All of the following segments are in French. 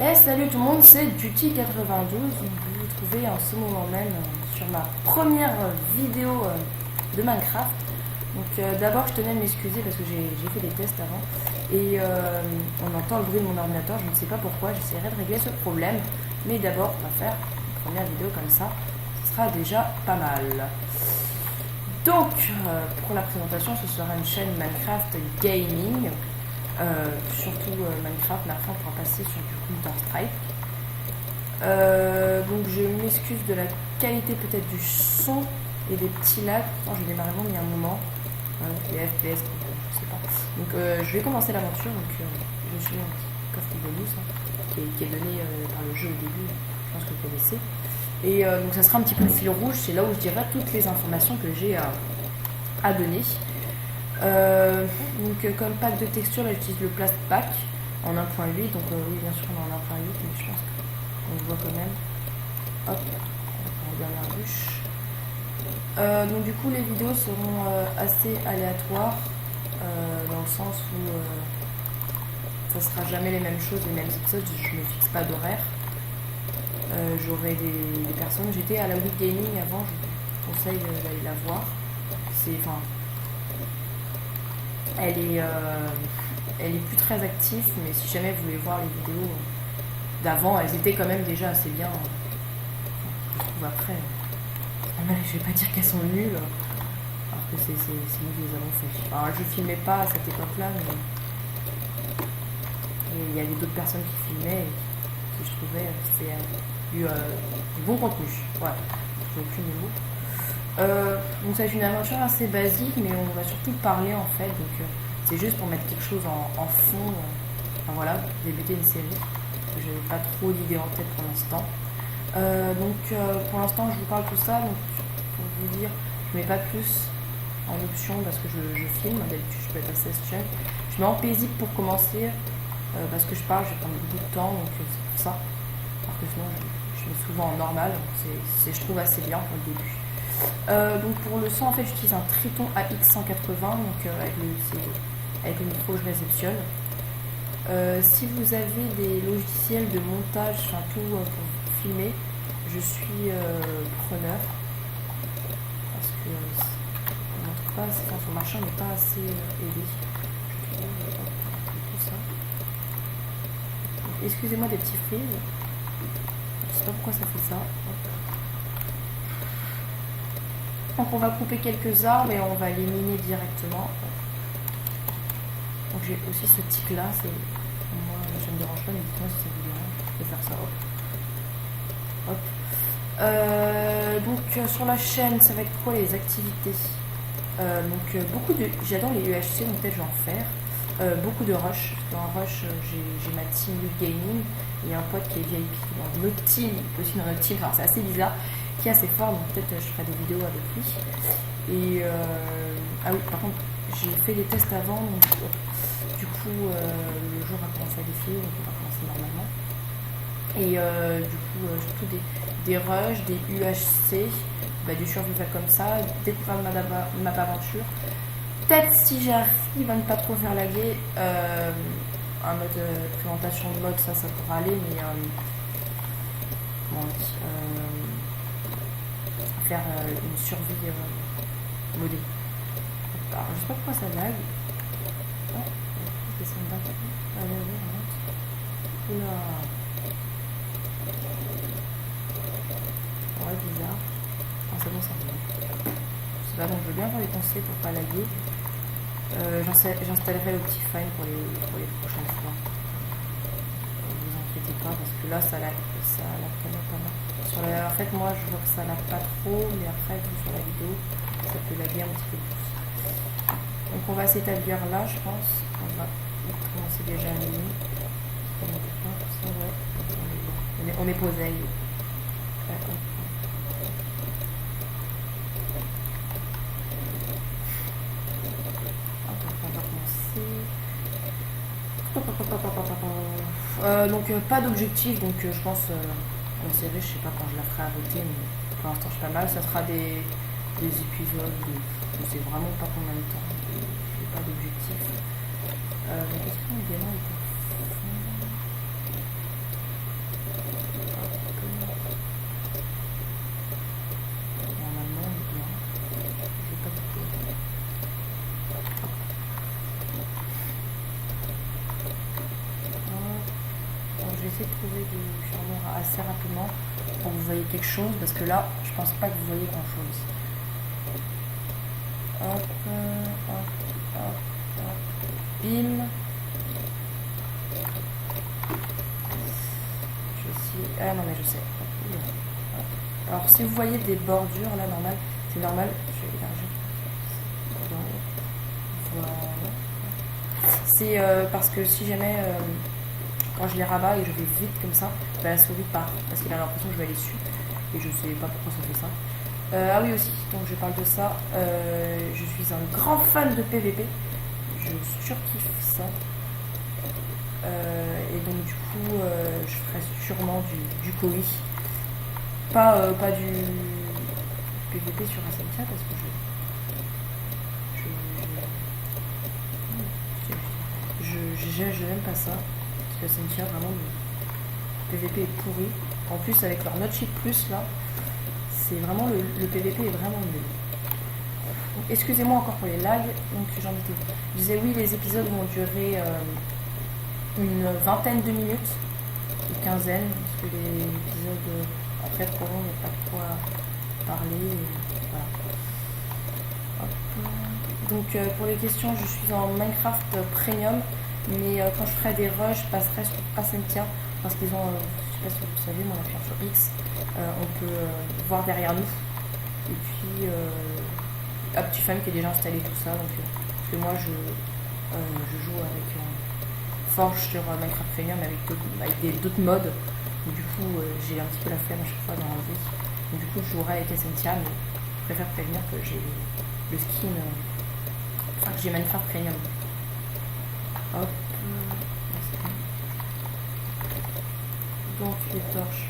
Et salut tout le monde, c'est Duty92. Vous vous trouvez en ce moment même sur ma première vidéo de Minecraft. Donc d'abord je tenais à m'excuser parce que j'ai fait des tests avant et on entend le bruit de mon ordinateur, je ne sais pas pourquoi, j'essaierai de régler ce problème. Mais d'abord on va faire une première vidéo comme ça, ce sera déjà pas mal. Donc pour la présentation, ce sera une chaîne Minecraft Gaming. Surtout Minecraft, mais après on pourra passer sur du Counter-Strike. Donc je m'excuse de la qualité peut-être du son et des petits lags. Pourtant j'ai démarré il y a un moment. Les FPS, je sais pas. Donc je vais commencer l'aventure. Donc je suis un petit coffre bonus qui est donné par le jeu au début. Je pense que vous connaissez. Et donc ça sera un petit peu le fil rouge. C'est là où je dirai toutes les informations que j'ai à donner. Donc comme pack de texture, là j'utilise le Plast Pack en 1.8, donc oui bien sûr on est en 1.8, mais je pense qu'on le voit quand même. Hop, on va regarder la ruche. Donc du coup les vidéos seront assez aléatoires, dans le sens où ça sera jamais les mêmes choses, les mêmes épisodes, je ne fixe pas d'horaire. J'aurai des personnes, j'étais à la Week Gaming avant, je vous conseille d'aller la voir. Elle est plus très active, mais si jamais vous voulez voir les vidéos d'avant, elles étaient quand même déjà assez bien. Je trouve après, je vais pas dire qu'elles sont nulles, alors que c'est nous qui les avons fait. Alors je filmais pas à cette époque-là, mais il y avait d'autres personnes qui filmaient et qui je trouvais c'était du bon contenu. Voilà, j'ai aucune mot. Donc ça va être une aventure assez basique, mais on va surtout parler en fait, donc c'est juste pour mettre quelque chose en fond, enfin voilà, débuter une série. Je n'avais pas trop d'idées en tête pour l'instant. Pour l'instant je vous parle tout ça, donc pour vous dire, je mets pas plus en option parce que je filme, d'habitude je peux être assez chill. Je mets en paisible pour commencer, parce que je parle, je vais prendre beaucoup de temps, donc c'est pour ça. Alors que sinon je mets souvent en normal, je trouve assez bien pour le début. Donc pour le son en fait j'utilise un Triton AX180 donc avec le micro je réceptionne. Si vous avez des logiciels de montage, enfin tout pour filmer, je suis preneur parce que on ne trouve pas assez, quand son marché n'est pas assez aidé. Tout ça. Excusez-moi des petits frises, je sais pas pourquoi ça fait ça. Donc on va couper quelques arbres et on va les miner directement. Donc j'ai aussi ce tic là, moi ça me dérange pas, mais dites-moi si ça vous dérange de faire ça. Hop. Donc sur la chaîne, ça va être quoi les activités? J'adore les UHC, donc peut-être je vais en faire. Beaucoup de rush. Dans rush, j'ai ma team Youth Gaming. Il y a un pote qui est VIP dans notre team, aussi dans notre team, enfin c'est assez bizarre, qui est assez fort, donc peut-être je ferai des vidéos avec lui. Et ah oui, par contre, j'ai fait des tests avant, donc du coup, le jour a commencé à défiler, donc on va commencer normalement. Et du coup, surtout des rushs, des UHC, du survival comme ça, découvrir ma aventure. Peut-être si j'arrive à ne pas trop faire laguer, un mode présentation de mode, ça pourra aller, mais faire une survie modée. Alors, je sais pas pourquoi ça lag. Oh, je descends d'un coup. Allez, on monte. Oula. Ouais, bizarre. Ah, c'est bon, ça va. Je sais pas, donc je veux bien avoir les conseils pour pas laguer. J'installerai l'Optifine pour les prochaines fois. Ne vous inquiétez pas, parce que là, ça lag quand même pas mal. En fait, moi, je vois que ça lag pas trop, mais après, sur la vidéo, ça peut laguer un petit peu plus. Donc, on va s'établir là, je pense. On va commencer déjà à miner. On est posé. Donc pas d'objectif, donc je pense la série, je sais pas quand je la ferai à voter, mais pour l'instant je suis pas mal. Ça sera des épisodes, je sais vraiment pas combien de temps, j'ai pas d'objectif. Donc est-ce qu'on démarre essayer de trouver du charbon assez rapidement pour que vous voyez quelque chose, parce que là, je pense pas que vous voyez grand chose. Hop, hop, hop, hop, bim. Je suis... Ah non mais je sais. Hop. Alors si vous voyez des bordures là, normal, c'est normal. Je vais élargir. Voilà. C'est parce que si jamais quand je les rabats et je vais vite comme ça, la souris part parce qu'il a l'impression que je vais aller dessus et je sais pas pourquoi ça fait ça. Ah oui aussi, donc je parle de ça. Je suis un grand fan de PVP. Je surkiffe ça. Et donc du coup, je ferai sûrement du colis. Pas du PVP sur Ascentia parce que je n'aime pas ça. Parce que Ascentia, vraiment, le PVP est pourri. En plus, avec leur Notch Plus là, c'est vraiment le PVP est vraiment nul. Excusez-moi encore pour les lags. Donc j'en étais. Je disais oui, les épisodes vont durer une vingtaine de minutes, une quinzaine, parce que les épisodes après trop long, il n'y a pas de quoi parler. Voilà. Donc pour les questions, je suis en Minecraft Premium, mais quand je ferai des rushs, je passerai sur Ascentia parce qu'ils ont, je sais pas si vous savez, mon affaire sur X, on peut voir derrière nous. Et puis Optifine qui est déjà installé tout ça, donc parce que moi je joue avec Forge sur Minecraft Premium avec d'autres modes. Donc, du coup j'ai un petit peu la flemme à chaque fois d'en enlever. Donc du coup je jouerai avec Ascentia, mais je préfère prévenir que j'ai le skin, enfin que j'ai Minecraft Premium. Hop. Donc les torches.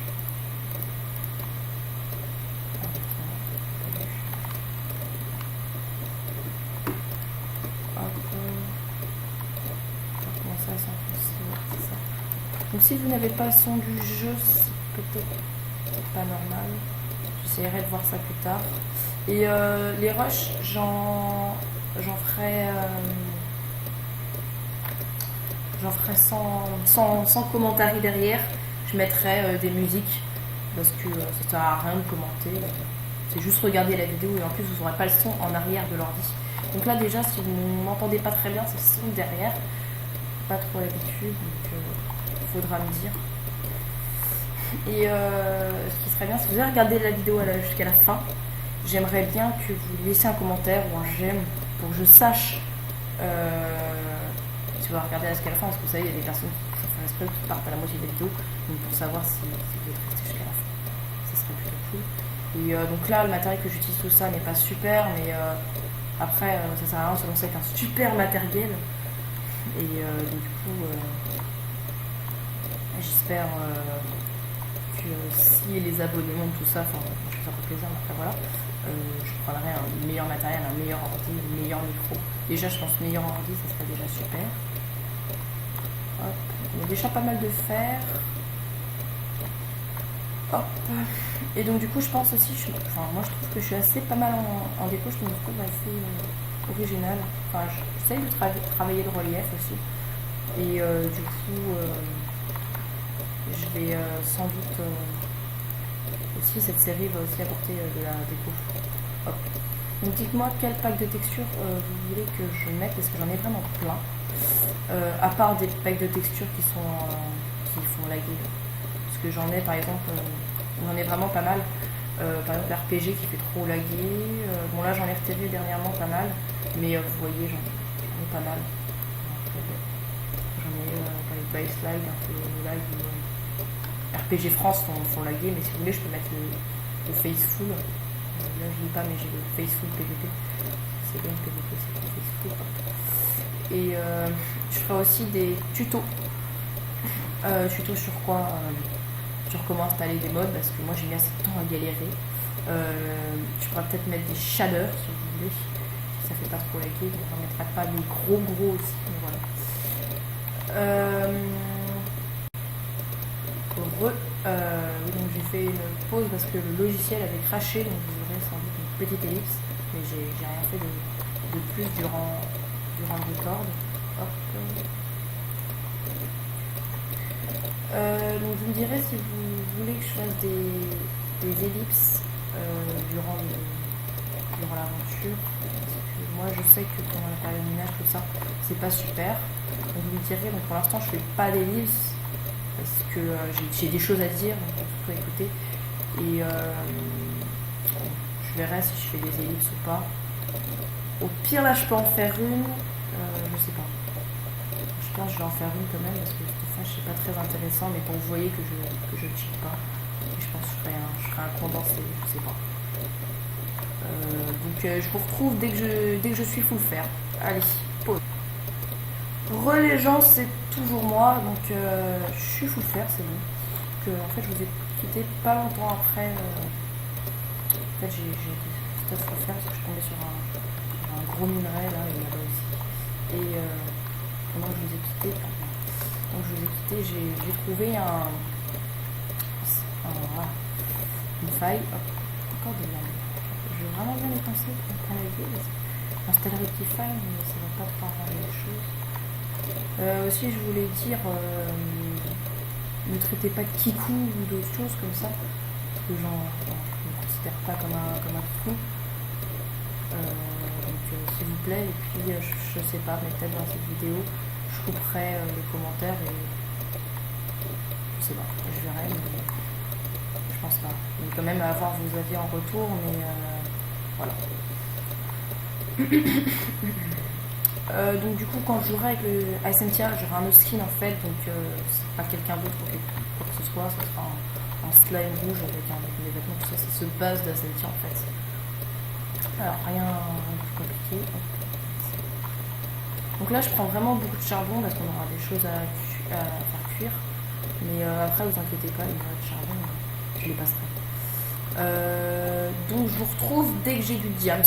Donc si vous n'avez pas le son du jeu, c'est peut-être pas normal. J'essaierai de voir ça plus tard. Et les rushs, j'en ferai sans commentaire derrière. Je mettrai des musiques parce que ça sert à rien de commenter. C'est juste regarder la vidéo et en plus vous n'aurez pas le son en arrière de l'ordi. Donc là déjà, si vous ne m'entendez pas très bien, c'est le son derrière. Pas trop l'habitude, donc il faudra me dire. Et ce qui serait bien, si vous avez regardé la vidéo jusqu'à la fin, j'aimerais bien que vous laissiez un commentaire ou un j'aime pour que je sache si vous regardez jusqu'à la fin, parce que vous savez, il y a des personnes qui font exprès qui partent à la moitié de la vidéo, donc pour savoir si vous êtes resté jusqu'à la fin, ça serait plutôt cool. Et donc là, le matériel que j'utilise, tout ça n'est pas super, mais après, ça sert à rien, selon ça, c'est un super matériel. Et donc du coup, j'espère que si les abonnements, tout ça, enfin, je vais faire plaisir, mais après voilà, je prendrai un meilleur matériel, un meilleur ordi, un meilleur micro. Déjà, je pense meilleur ordi, ça serait déjà super. Hop. Il y a déjà pas mal de fer. Hop. Et donc du coup, je pense aussi, moi je trouve que je suis assez pas mal en déco, je me trouve assez original. Enfin, j'essaye de travailler le relief aussi. Et du coup, je vais sans doute aussi, cette série va aussi apporter de la déco. Hop. Donc dites-moi quel pack de textures vous voulez que je mette, parce que j'en ai vraiment plein. À part des packs de textures qui font laguer. Parce que j'en ai par exemple, j'en ai vraiment pas mal. Par exemple RPG qui fait trop laguer. Bon là j'en ai retiré dernièrement pas mal. Mais vous voyez, j'en ai pas mal. J'en ai dans les baselines un peu lag. RPG France font laguer, mais si vous voulez je peux mettre le Faceful. Là je lis pas, mais j'ai le Faceful PVP. C'est bien le PVP, c'est le Faceful. Et je ferai aussi des tutos. Tutos sur quoi sur comment installer des mods, parce que moi j'ai mis assez de temps à galérer. Je pourrais peut-être mettre des shaders si vous voulez. Si ça fait pas trop laguer, donc j'en mettrai pas des gros aussi. Mais voilà. Donc j'ai fait une pause parce que le logiciel avait craché, donc vous aurez sans doute une petite ellipse, mais j'ai rien fait de plus durant le record. Hop. vous me direz si vous voulez que je fasse des ellipses durant l'aventure. Moi je sais que pendant la période de minage, tout ça, c'est pas super. Donc vous me direz, donc pour l'instant je fais pas d'ellipses parce que j'ai des choses à dire, donc surtout écouter. Et je verrai si je fais des ellipses ou pas. Au pire là je peux en faire une, je sais pas. Je pense que je vais en faire une quand même parce que ça c'est pas très intéressant, mais pour vous voyez que je ne cheat pas. Et je pense que je ferai un condensé, je sais pas. Donc je vous retrouve dès que je suis full fer. Allez, pause. Les gens, c'est toujours moi, donc je suis full fer, c'est bon. Donc, en fait, je vous ai quitté pas longtemps après. En fait, j'ai été full fer parce que je suis tombée sur un gros minerai là et là-bas aussi. Et pendant que je vous ai quitté, j'ai trouvé une faille. Hop, encore de la. Je veux vraiment bien les penser pour prendre la vie. C'était le rectify, mais ça va pas pouvoir rendre les choses. Aussi, je voulais dire, ne traitez pas de kikou ou d'autres choses comme ça, parce que je ne me considère pas comme un kikou. Donc, s'il vous plaît, et puis je sais pas, mais peut-être dans cette vidéo, je couperai les commentaires et je sais pas, je verrai, mais je pense pas. Mais quand même avoir vos avis en retour, mais voilà. Donc du coup quand je jouerai avec le Cynthia, j'aurai un autre skin en fait, donc c'est pas quelqu'un d'autre ou quoi que ce soit, ça sera un slime rouge avec des vêtements, tout ça, c'est ce base de Cynthia en fait. Alors rien de plus compliqué. Donc là je prends vraiment beaucoup de charbon parce qu'on aura des choses à faire cuire, mais après vous inquiétez pas, il y aura de charbon, je les passerai. Donc je vous retrouve dès que j'ai du diams,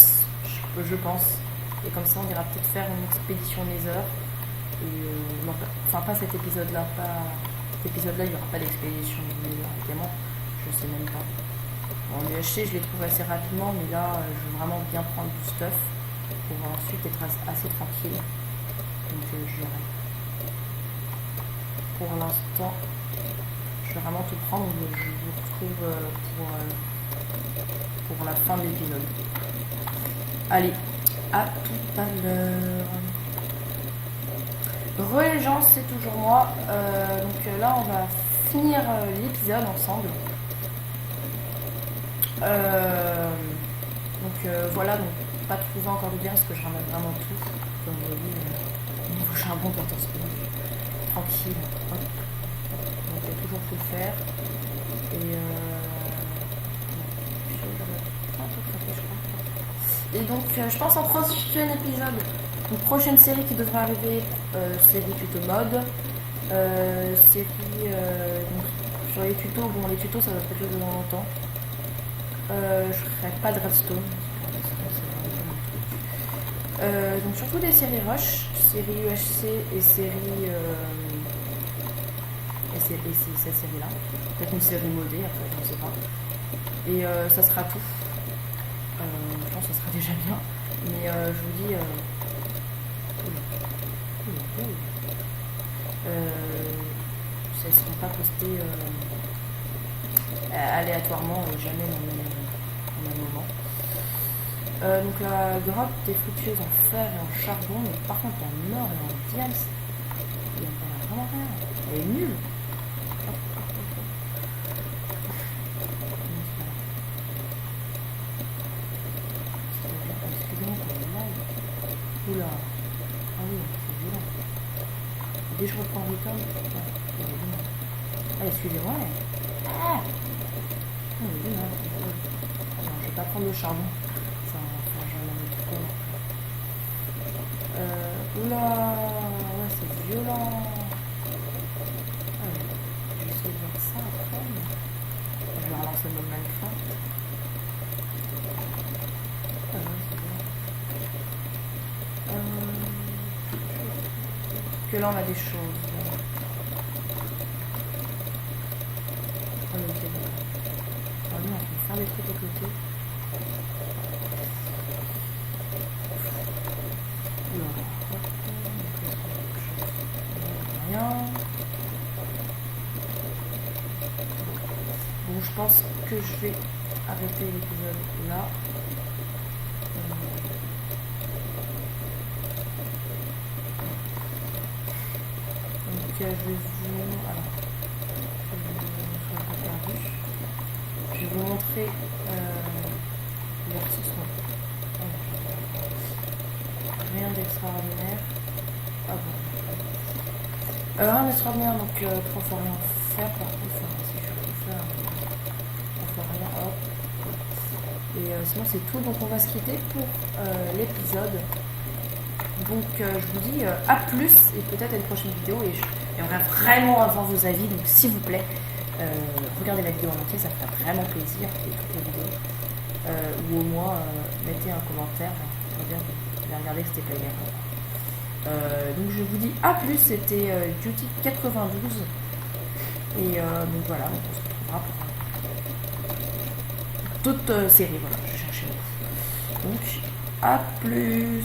je pense. Et comme ça, on ira peut-être faire une expédition Nether. Et non, enfin, pas cet épisode-là. Cet épisode-là, il n'y aura pas d'expédition Nether, évidemment. Je sais même pas. Bon, l'UHC, je les trouve assez rapidement, mais là, je veux vraiment bien prendre du stuff pour ensuite être assez tranquille. Donc, je verrai. Pour l'instant, je vais vraiment tout prendre. Donc, je vous retrouve pour la fin de l'épisode. Allez. À tout à l'heure. Les gens, c'est toujours moi. Donc là, on va finir l'épisode ensemble. Donc voilà, donc pas trouvé encore de bien parce que je ramène vraiment tout. Comme vous voyez, niveau charbon, 14 secondes. Tranquille. Hop. Donc il y a toujours tout le faire. Et donc je pense en prochain épisode, une prochaine série qui devrait arriver, série tuto mode, série donc, sur les tutos, bon les tutos ça va pas durer longtemps, je ferai pas de redstone, donc surtout des séries rush, série UHC et série et cette série là, peut-être une série modée après je ne sais pas, et ça sera tout. Je pense que ça sera déjà bien, mais je vous dis ça ne sera pas posté aléatoirement jamais dans le même moment. Donc la grotte est fructueuse en fer et en charbon, mais par contre en or et en diams, il n'y a vraiment rien, elle est nulle. Oula, ah oui, c'est violent. Dès que je reprends le return, ah, excusez-moi. Ah, non, je vais pas prendre le charbon. Ça va j'en ai trop. Oula, ouais, c'est violent. Ah, je vais essayer de voir ça après. Je vais relancer le mode Minecraft. Ah, ouais, c'est bien. Que là on a des choses. Oh, non, on peut faire des trucs à côté. Rien. je pense que je vais arrêter l'épisode là. Donc je vais vous... Alors, je vais vous montrer l'avertissement. Rien d'extraordinaire. Ah bon. Rien d'extraordinaire, donc 3 fois rien faire. Par contre, si je peux faire 3 fois rien, hop. Et sinon c'est tout, donc on va se quitter pour l'épisode. Donc je vous dis à plus et peut-être à une prochaine vidéo, et j'aimerais vraiment avoir vos avis, donc s'il vous plaît regardez la vidéo en entier, ça me fait vraiment plaisir, et toutes les vidéos, ou au moins mettez un commentaire pour dire que vous avez regardé, que c'était pas égal. Donc je vous dis à plus, c'était Duty 92, et donc voilà, on se retrouvera pour d'autres séries, voilà, je cherchais. Donc à plus.